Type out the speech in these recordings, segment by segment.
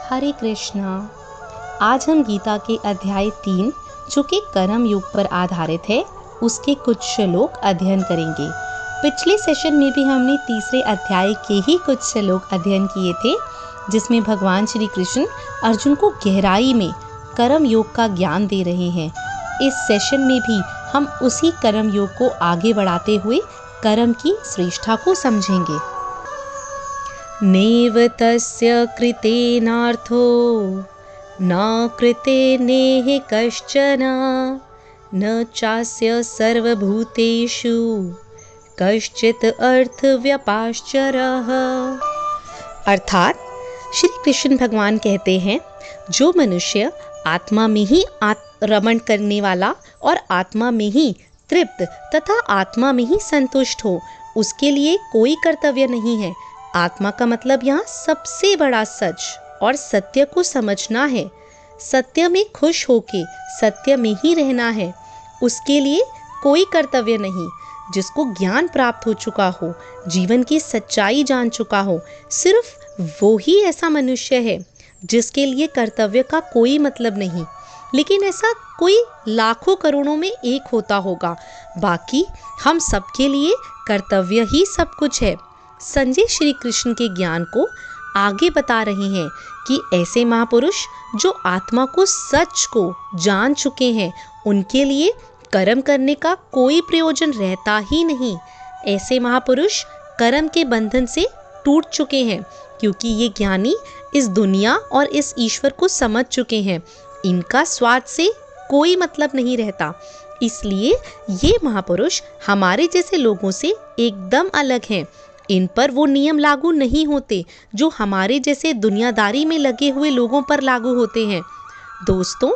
हरे कृष्णा। आज हम गीता के अध्याय 3 जो कि कर्म योग पर आधारित है उसके कुछ श्लोक अध्ययन करेंगे। पिछले सेशन में भी हमने तीसरे अध्याय के ही कुछ श्लोक अध्ययन किए थे जिसमें भगवान श्री कृष्ण अर्जुन को गहराई में कर्म योग का ज्ञान दे रहे हैं। इस सेशन में भी हम उसी कर्म योग को आगे बढ़ाते हुए कर्म की श्रेष्ठता को समझेंगे। नैव तस्य कृतेनार्थो न कृतेनेह कश्चन न चास्य सर्वभूतेषु कश्चित् अर्थव्यपाश्चरः। अर्थात श्री कृष्ण भगवान कहते हैं, जो मनुष्य आत्मा में ही रमण करने वाला और आत्मा में ही तृप्त तथा आत्मा में ही संतुष्ट हो, उसके लिए कोई कर्तव्य नहीं है। आत्मा का मतलब यहाँ सबसे बड़ा सच और सत्य को समझना है। सत्य में खुश होके सत्य में ही रहना है, उसके लिए कोई कर्तव्य नहीं। जिसको ज्ञान प्राप्त हो चुका हो, जीवन की सच्चाई जान चुका हो, सिर्फ वो ही ऐसा मनुष्य है जिसके लिए कर्तव्य का कोई मतलब नहीं। लेकिन ऐसा कोई लाखों करोड़ों में एक होता होगा। बाकी हम सबके लिए कर्तव्य ही सब कुछ है। संजय श्री कृष्ण के ज्ञान को आगे बता रहे हैं कि ऐसे महापुरुष जो आत्मा को सच को जान चुके हैं, उनके लिए कर्म करने का कोई प्रयोजन रहता ही नहीं। ऐसे महापुरुष कर्म के बंधन से टूट चुके हैं, क्योंकि ये ज्ञानी इस दुनिया और इस ईश्वर को समझ चुके हैं। इनका स्वार्थ से कोई मतलब नहीं रहता। इसलिए ये महापुरुष हमारे जैसे लोगों से एकदम अलग हैं। इन पर वो नियम लागू नहीं होते जो हमारे जैसे दुनियादारी में लगे हुए लोगों पर लागू होते हैं। दोस्तों,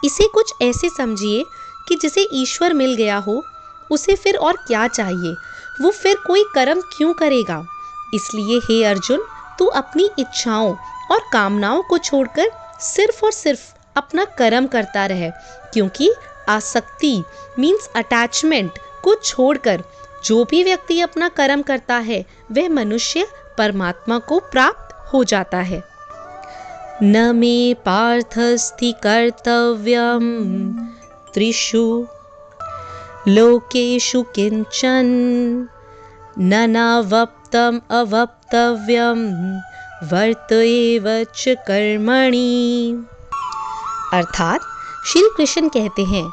इसे कुछ ऐसे समझिए कि जिसे ईश्वर मिल गया हो, उसे फिर और क्या चाहिए? वो फिर कोई कर्म क्यों करेगा? इसलिए हे अर्जुन, तू अपनी इच्छाओं और कामनाओं को छोड़कर सिर्फ और सिर्फ अपना कर्म करता रहे, क्योंकि आसक्ति मीन्स अटैचमेंट को छोड़कर जो भी व्यक्ति अपना कर्म करता है वह मनुष्य परमात्मा को प्राप्त हो जाता है। न मे पार्थस्ति कर्तव्यम त्रिषु लोकेषु किंचन न नावप्तम अवप्तव्यम वर्त एव च कर्मणि। अर्थात श्री कृष्ण कहते हैं,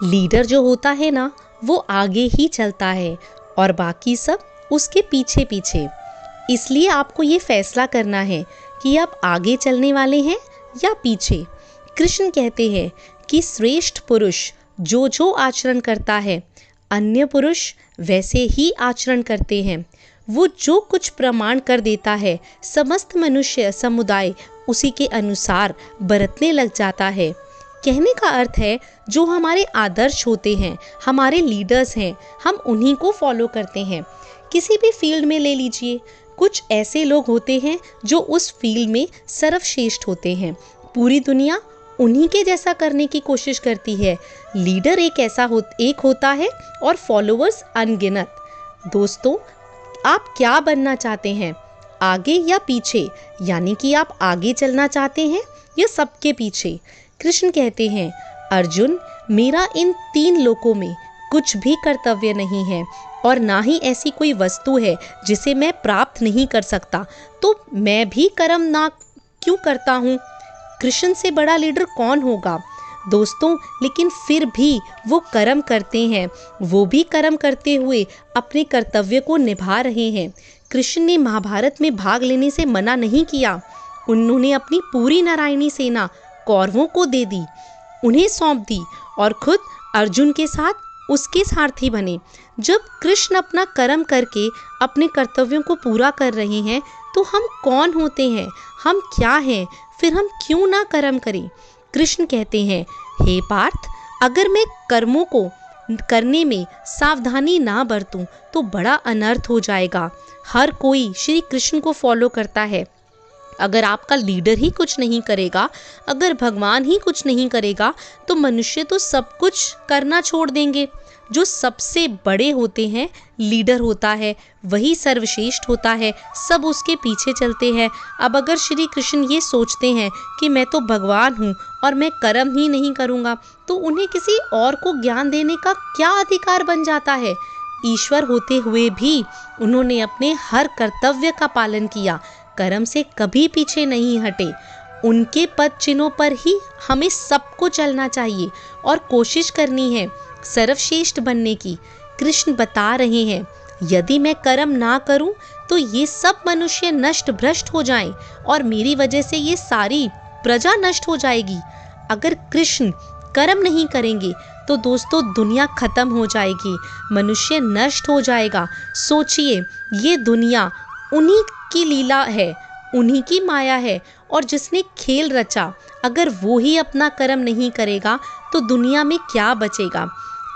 लीडर जो होता है ना, वो आगे ही चलता है और बाकी सब उसके पीछे पीछे। इसलिए आपको ये फैसला करना है कि आप आगे चलने वाले हैं या पीछे। कृष्ण कहते हैं कि श्रेष्ठ पुरुष जो आचरण करता है, अन्य पुरुष वैसे ही आचरण करते हैं। वो जो कुछ प्रमाण कर देता है, समस्त मनुष्य समुदाय उसी के अनुसार बरतने लग जाता है। कहने का अर्थ है, जो हमारे आदर्श होते हैं, हमारे लीडर्स हैं, हम उन्हीं को फॉलो करते हैं। किसी भी फील्ड में ले लीजिए, कुछ ऐसे लोग होते हैं जो उस फील्ड में सर्वश्रेष्ठ होते हैं। पूरी दुनिया उन्हीं के जैसा करने की कोशिश करती है। लीडर एक होता है और फॉलोअर्स अनगिनत। दोस्तों, आप क्या बनना चाहते हैं, आगे या पीछे? यानी कि आप आगे चलना चाहते हैं या सबके पीछे? कृष्ण कहते हैं, अर्जुन, मेरा इन 3 लोकों में कुछ भी कर्तव्य नहीं है और ना ही ऐसी कोई वस्तु है जिसे मैं प्राप्त नहीं कर सकता, तो मैं भी कर्म ना क्यों करता हूँ? कृष्ण से बड़ा लीडर कौन होगा? दोस्तों, लेकिन फिर भी वो कर्म करते हैं। वो भी कर्म करते हुए अपने कर्तव्य को निभा रहे हैं। कृष्ण ने महाभारत में भाग लेने से मना नहीं किया। उन्होंने अपनी पूरी नारायणी सेना कौरवों को दे दी, उन्हें सौंप दी और खुद अर्जुन के साथ उसके सारथी बने। जब कृष्ण अपना कर्म करके अपने कर्तव्यों को पूरा कर रहे हैं, तो हम कौन होते हैं? हम क्या हैं? फिर हम क्यों ना कर्म करें? कृष्ण कहते हैं, हे पार्थ, अगर मैं कर्मों को करने में सावधानी ना बरतूं तो बड़ा अनर्थ हो जाएगा। हर कोई श्री कृष्ण को फॉलो करता है। अगर आपका लीडर ही कुछ नहीं करेगा, अगर भगवान ही कुछ नहीं करेगा, तो मनुष्य तो सब कुछ करना छोड़ देंगे। जो सबसे बड़े होते हैं, लीडर होता है, वही सर्वश्रेष्ठ होता है, सब उसके पीछे चलते हैं। अब अगर श्री कृष्ण ये सोचते हैं कि मैं तो भगवान हूँ और मैं कर्म ही नहीं करूँगा, तो उन्हें किसी और को ज्ञान देने का क्या अधिकार बन जाता है। ईश्वर होते हुए भी उन्होंने अपने हर कर्तव्य का पालन किया, कर्म से कभी पीछे नहीं हटे। उनके पद चिन्हों पर ही हमें सबको चलना चाहिए और कोशिश करनी है सर्वश्रेष्ठ बनने की। कृष्ण बता रहे हैं, यदि मैं कर्म ना करूं तो ये सब मनुष्य नष्ट भ्रष्ट हो जाएं और मेरी वजह से ये सारी प्रजा नष्ट हो जाएगी। अगर कृष्ण कर्म नहीं करेंगे तो दोस्तों दुनिया खत्म हो जाएगी, मनुष्य नष्ट हो जाएगा। सोचिए, ये दुनिया उन्हीं की लीला है, उन्हीं की माया है, और जिसने खेल रचा अगर वो ही अपना कर्म नहीं करेगा तो दुनिया में क्या बचेगा।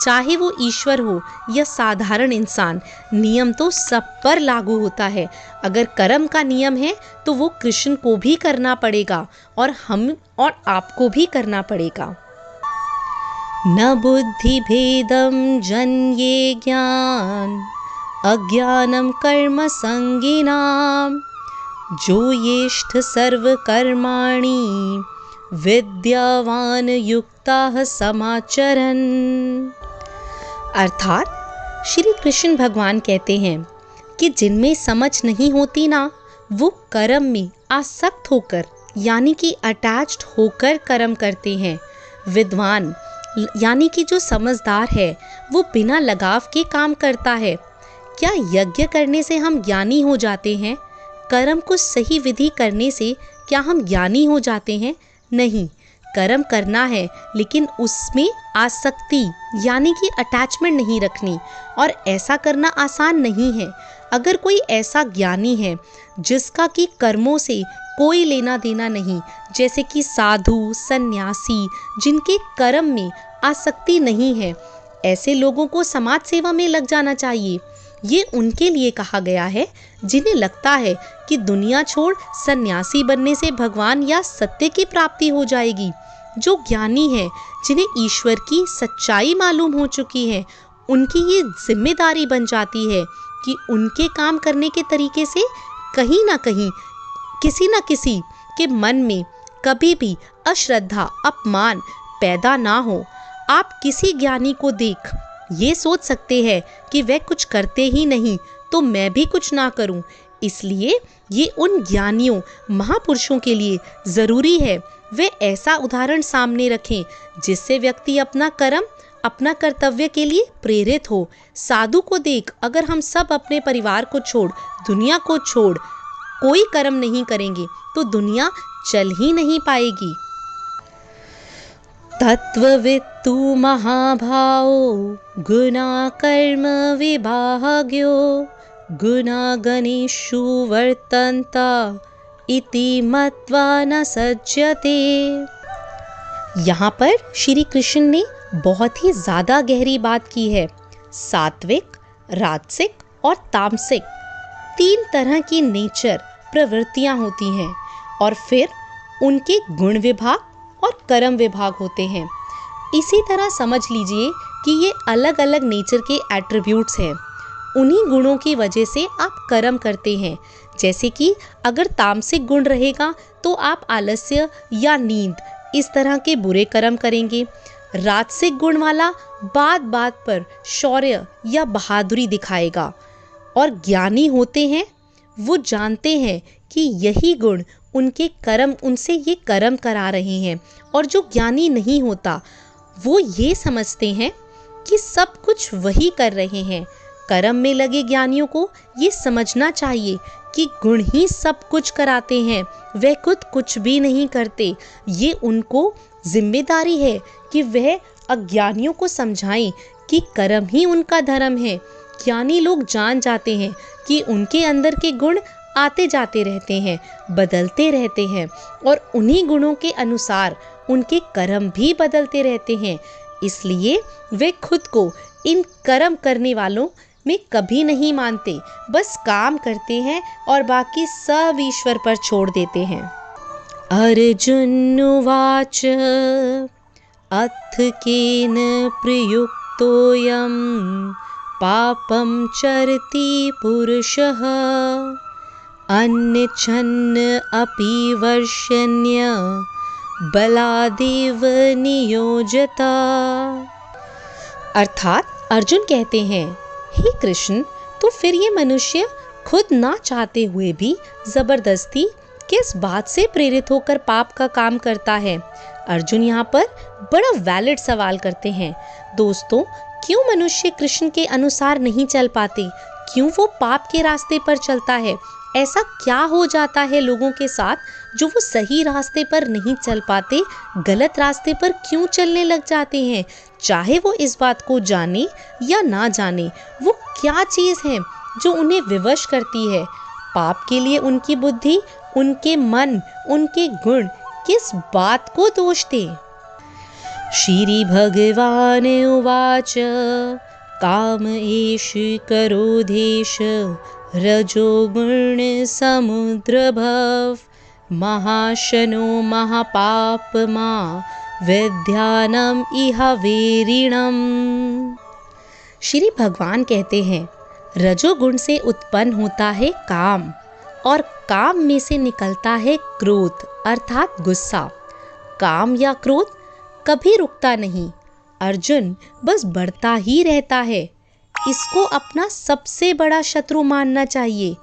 चाहे वो ईश्वर हो या साधारण इंसान, नियम तो सब पर लागू होता है। अगर कर्म का नियम है तो वो कृष्ण को भी करना पड़ेगा और हम और आपको भी करना पड़ेगा। न बुद्धि भेदम जन्ये ज्ञान अज्ञानम कर्म संगिनाम जो येष्ठ सर्व कर्माणि विद्यावान युक्ताः समाचरन्। अर्थात श्री कृष्ण भगवान कहते हैं कि जिनमें समझ नहीं होती ना, वो कर्म में आसक्त होकर यानी कि अटैच्ड होकर कर्म करते हैं। विद्वान यानी कि जो समझदार है, वो बिना लगाव के काम करता है। क्या यज्ञ करने से हम ज्ञानी हो जाते हैं? कर्म को सही विधि करने से क्या हम ज्ञानी हो जाते हैं? नहीं, कर्म करना है लेकिन उसमें आसक्ति यानी कि अटैचमेंट नहीं रखनी, और ऐसा करना आसान नहीं है। अगर कोई ऐसा ज्ञानी है जिसका कि कर्मों से कोई लेना देना नहीं, जैसे कि साधु, सन्यासी, जिनके कर्म में आसक्ति नहीं है, ऐसे लोगों को समाज सेवा में लग जाना चाहिए। ये उनके लिए कहा गया है जिन्हें लगता है कि दुनिया छोड़ सन्यासी बनने से भगवान या सत्य की प्राप्ति हो जाएगी। जो ज्ञानी है, जिन्हें ईश्वर की सच्चाई मालूम हो चुकी है, उनकी ये जिम्मेदारी बन जाती है कि उनके काम करने के तरीके से कहीं ना कहीं किसी न किसी के मन में कभी भी अश्रद्धा, अपमान पैदा ना हो। आप किसी ज्ञानी को देख ये सोच सकते हैं कि वह कुछ करते ही नहीं तो मैं भी कुछ ना करूं। इसलिए ये उन ज्ञानियों, महापुरुषों के लिए ज़रूरी है वे ऐसा उदाहरण सामने रखें जिससे व्यक्ति अपना कर्म, अपना कर्तव्य के लिए प्रेरित हो। साधु को देख, अगर हम सब अपने परिवार को छोड़, दुनिया को छोड़ कोई कर्म नहीं करेंगे तो दुनिया चल ही नहीं पाएगी। तत्ववित्तु महाभावो गुणा कर्म विभाग्यो गुणागणेषु वर्तन्त इति मत्वा न सज्जते। यहाँ पर श्री कृष्ण ने बहुत ही ज़्यादा गहरी बात की है। सात्विक, राजसिक और तामसिक 3 तरह की नेचर प्रवृत्तियाँ होती हैं, और फिर उनके गुण विभाग और कर्म विभाग होते हैं। इसी तरह समझ लीजिए कि ये अलग अलग नेचर के एट्रीब्यूट्स हैं। उन्हीं गुणों की वजह से आप कर्म करते हैं। जैसे कि अगर तामसिक गुण रहेगा तो आप आलस्य या नींद, इस तरह के बुरे कर्म करेंगे। राजसिक गुण वाला बात बात पर शौर्य या बहादुरी दिखाएगा। और ज्ञानी होते हैं, वो जानते हैं कि यही गुण उनके कर्म, उनसे ये कर्म करा रहे हैं। और जो ज्ञानी नहीं होता, वो ये समझते हैं कि सब कुछ वही कर रहे हैं। कर्म में लगे ज्ञानियों को ये समझना चाहिए कि गुण ही सब कुछ कराते हैं, वह खुद कुछ भी नहीं करते। ये उनको जिम्मेदारी है कि वह अज्ञानियों को समझाएं कि कर्म ही उनका धर्म है। ज्ञानी लोग जान जाते हैं कि उनके अंदर के गुण आते जाते रहते हैं, बदलते रहते हैं, और उन्हीं गुणों के अनुसार उनके कर्म भी बदलते रहते हैं। इसलिए वे खुद को इन कर्म करने वालों में कभी नहीं मानते, बस काम करते हैं और बाकी सब ईश्वर पर छोड़ देते हैं। अर्जुन उवाच अथ केन प्रयुक्तोऽसि युक्तोऽयं पापं चरति पुरुषः अन्यच्छन्न अपि वर्षण्य बलादेव नियोजता। अर्थात अर्जुन कहते हैं, हे कृष्ण, तो फिर ये मनुष्य खुद ना चाहते हुए भी जबरदस्ती किस बात से प्रेरित होकर पाप का काम करता है? अर्जुन यहाँ पर बड़ा वैलिड सवाल करते हैं। दोस्तों, क्यों मनुष्य कृष्ण के अनुसार नहीं चल पाते? क्यों वो पाप के रास्ते पर चलता है? ऐसा क्या हो जाता है लोगों के साथ जो वो सही रास्ते पर नहीं चल पाते, गलत रास्ते पर क्यों चलने लग जाते हैं? चाहे वो इस बात को जाने या ना जाने, वो क्या चीज़ है जो उन्हें विवश करती है? पाप के लिए उनकी बुद्धि, उनके मन, उनके गुण किस बात को दोष दे? श्री भगवान उवाच काम एष क्रोधेश रजोगुण समुद्रभव महाशनो महापापमा विद्यानम इह वेरिणम। श्री भगवान कहते हैं, रजोगुण से उत्पन्न होता है काम और काम में से निकलता है क्रोध अर्थात गुस्सा। काम या क्रोध कभी रुकता नहीं, अर्जुन, बस बढ़ता ही रहता है। इसको अपना सबसे बड़ा शत्रु मानना चाहिए।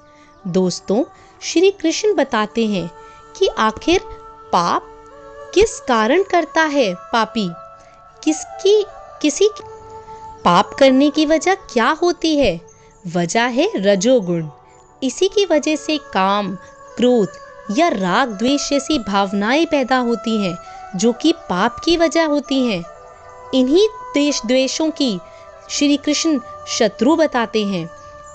दोस्तों, श्री कृष्ण बताते हैं कि आखिर पाप किस कारण करता है पापी? किसी पाप करने की वजह क्या होती है? वजह है रजोगुण। इसी की वजह से काम, क्रोध या राग द्वेष जैसी भावनाएं पैदा होती हैं जो कि पाप की वजह होती हैं। इन्हीं देश द्वेषों की श्री कृष्ण शत्रु बताते हैं।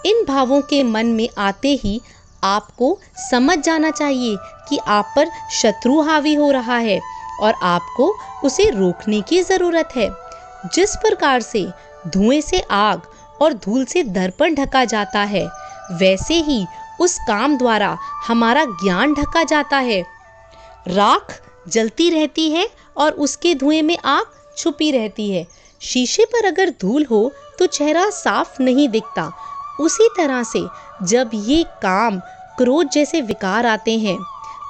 इन भावों के मन में आते ही आपको समझ जाना चाहिए कि आप पर शत्रु हावी हो रहा है और आपको उसे रोकने की ज़रूरत है। जिस प्रकार से धुएं से आग और धूल से दर्पण ढका जाता है, वैसे ही उस काम द्वारा हमारा ज्ञान ढका जाता है। राख जलती रहती है और उसके धुएं में आग छुपी रहती है। शीशे पर अगर धूल हो तो चेहरा साफ नहीं दिखता। उसी तरह से जब ये काम, क्रोध जैसे विकार आते हैं,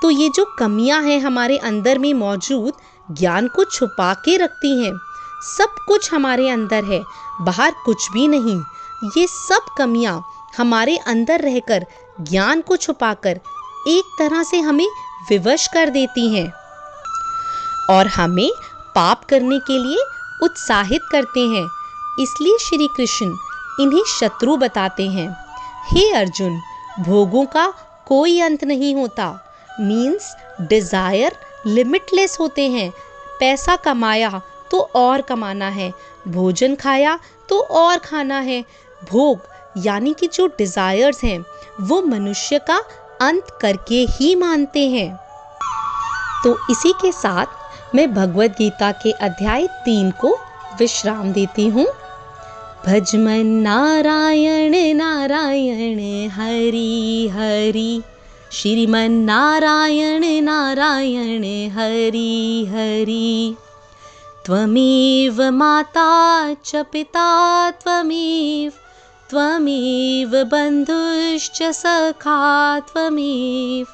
तो ये जो कमियां हैं हमारे अंदर में मौजूद, ज्ञान को छुपा के रखती हैं। सब कुछ हमारे अंदर है, बाहर कुछ भी नहीं। ये सब कमियां हमारे अंदर रहकर ज्ञान को छुपाकर एक तरह से हमें विवश कर देती हैं और हमें पाप करने के लिए उत्साहित करते हैं। इसलिए श्री कृष्ण इन्हें शत्रु बताते हैं। हे अर्जुन, भोगों का कोई अंत नहीं होता। मीन्स डिज़ायर लिमिटलेस होते हैं। पैसा कमाया तो और कमाना है, भोजन खाया तो और खाना है। भोग यानी कि जो डिज़ायर्स हैं वो मनुष्य का अंत करके ही मानते हैं। तो इसी के साथ मैं भगवद गीता के अध्याय 3 को विश्राम देती हूँ। भजमन नारायण नारायण हरि हरि, श्रीमन नारायण नारायण हरि हरि। त्वमेव माता च पिता त्वमेव, त्वमेव बन्धुश्च सखा त्वमेव,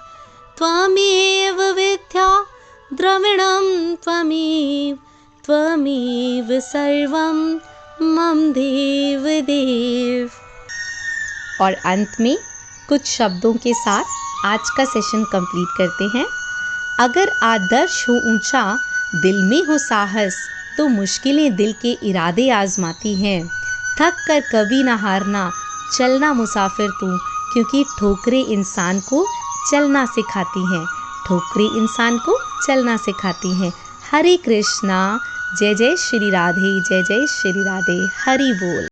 त्वमेव विद्या द्रविणं त्वमेव, त्वमेव सर्वं मम देव देव। और अंत में कुछ शब्दों के साथ आज का सेशन कंप्लीट करते हैं। अगर आदर्श हो ऊंचा, दिल में हो साहस, तो मुश्किलें दिल के इरादे आजमाती हैं। थक कर कभी ना हारना, चलना मुसाफिर तू, क्योंकि ठोकरें इंसान को चलना सिखाती हैं। ठोकरें इंसान को चलना सिखाती हैं। हरे कृष्णा। जय जय श्री राधे, जय जय श्री राधे। हरि बोल।